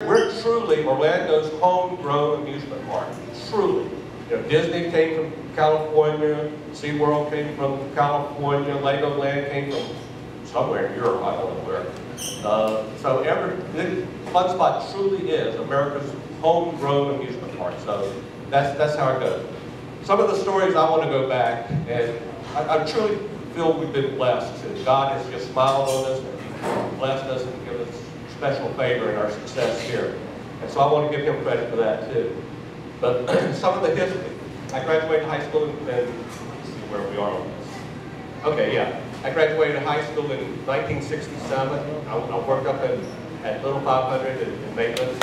We're truly Orlando's homegrown amusement park. Truly. You know, Disney came from California, SeaWorld came from California, Legoland came from somewhere in Europe, I don't know where. So Fun Spot truly is America's homegrown amusement park. So that's how it goes. Some of the stories I want to go back, and I truly feel we've been blessed. And God has just smiled on us and blessed us and given us special favor in our success here. And so I want to give him credit for that too. But some of the history. I graduated high school and let's see where we are on this. Okay, yeah. I graduated high school in 1967. I worked up at Little 500 in Maitland.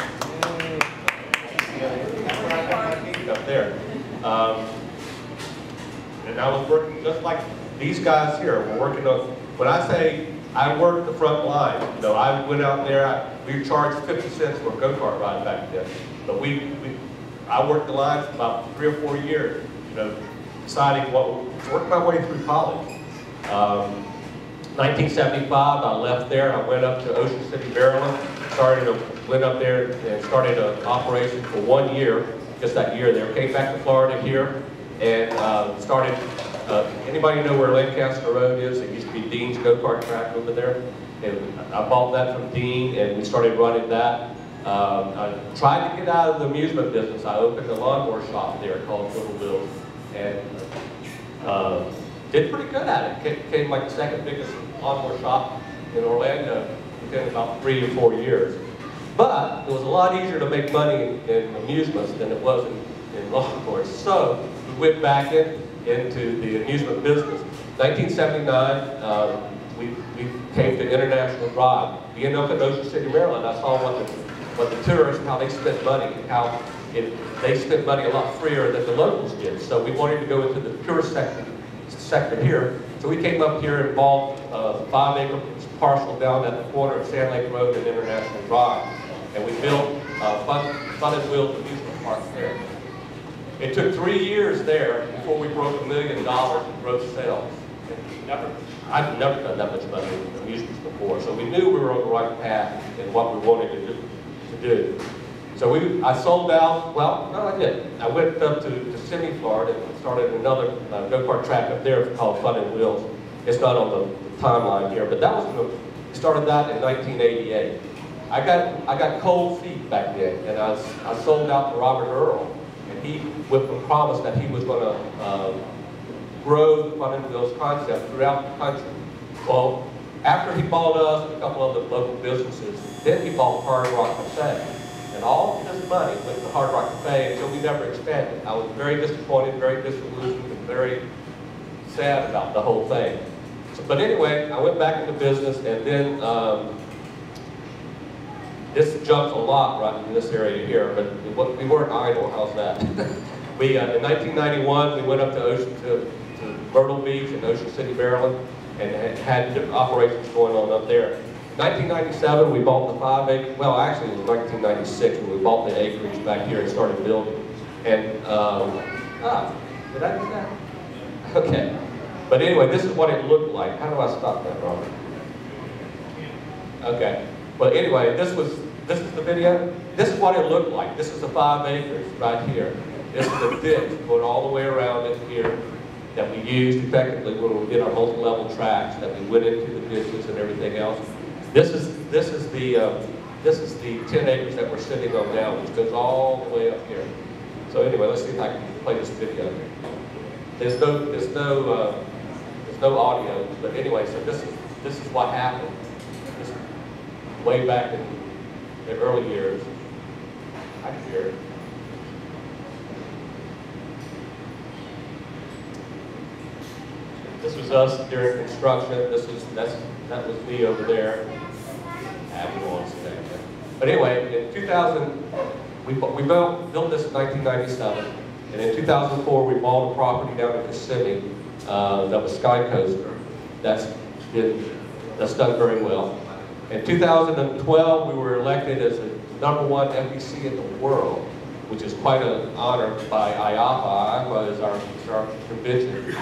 Up there. And I was working just like these guys here. We're working on, when I say I worked the front line, you know, I went out there, we charged 50 cents for a go-kart ride back then. But I worked the line for about 3 or 4 years, you know, deciding worked my way through college. 1975, I left there. I went up to Ocean City, Maryland. Went up there and started an operation for 1 year, just that year there. Came back to Florida here and started. Anybody know where Lancaster Road is? It used to be Dean's go-kart track over there. And I bought that from Dean, and we started running that. I tried to get out of the amusement business. I opened a lawnmower shop there called Little Bill's, and did pretty good at it. Became like the second biggest lawnmower shop in Orlando within about 3 or 4 years. But it was a lot easier to make money in amusements than it was in lawnmowers. So we went back into the amusement business. 1979, we came to International Drive. Being up in Ocean City, Maryland, I saw what the tourists, how they spent money, and how they spent money a lot freer than the locals did. So we wanted to go into the tourist sector here. So we came up here and bought a 5-acre parcel down at the corner of Sand Lake Road and International Drive. And we built Fun and Wheels amusement park there. It took 3 years there before we broke $1 million in gross sales. I've never done that much money in amusements before, so we knew we were on the right path in what we wanted to do. So I sold out. Well, no, I didn't. I went up to Simi, Florida, and started another go-kart track up there called Fun and Wheels. It's not on the timeline here, but we started that in 1988. I got cold feet back then, and I sold out to Robert Earl. He with the promise that he was going to grow the Fun and Wheels concept throughout the country. Well, after he bought us and a couple of the local businesses, then he bought Hard Rock Cafe. And all of his money went to Hard Rock Cafe until we never expanded. I was very disappointed, very disillusioned, and very sad about the whole thing. But anyway, I went back into business, and then this jumps a lot right in this area here, but we weren't idle. How's that? In 1991, we went up to Myrtle Beach in Ocean City, Maryland, and had different operations going on up there. 1997, we bought the 5-acre. Well, actually, it was 1996 when we bought the acreage back here and started building. And did I do that? Okay. But anyway, this is what it looked like. How do I stop that, Robert? Okay. But anyway, this is the video. This is what it looked like. This is the 5 acres right here. This is the ditch going all the way around it here that we used effectively when we did our multi-level tracks, that we went into the ditches and everything else. This is the 10 acres that we're sitting on now, which goes all the way up here. So anyway, let's see if I can play this video. There's no audio, but anyway, so this is what happened. This is way back in the early years. I can hear it. This was us during construction. That was me over there. But anyway, in 2000, we built this in 1997, and in 2004 we bought a property down in Kissimmee that was Sky Coaster. That's done very well. In 2012, we were elected as the #1 FEC in the world, which is quite an honor by IAAPA. IAAPA is our convention.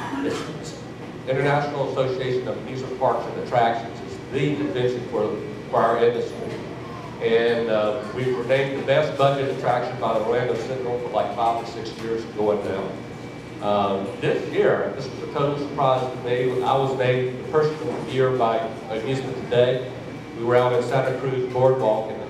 It's International Association of Amusement Parks and Attractions. It's the convention for our industry. And we were named the best budget attraction by the Orlando Sentinel for like 5 or 6 years going now. This year, this was a total surprise to me. I was named the Person of the Year by Amusement Today. We were out in Santa Cruz Boardwalk, and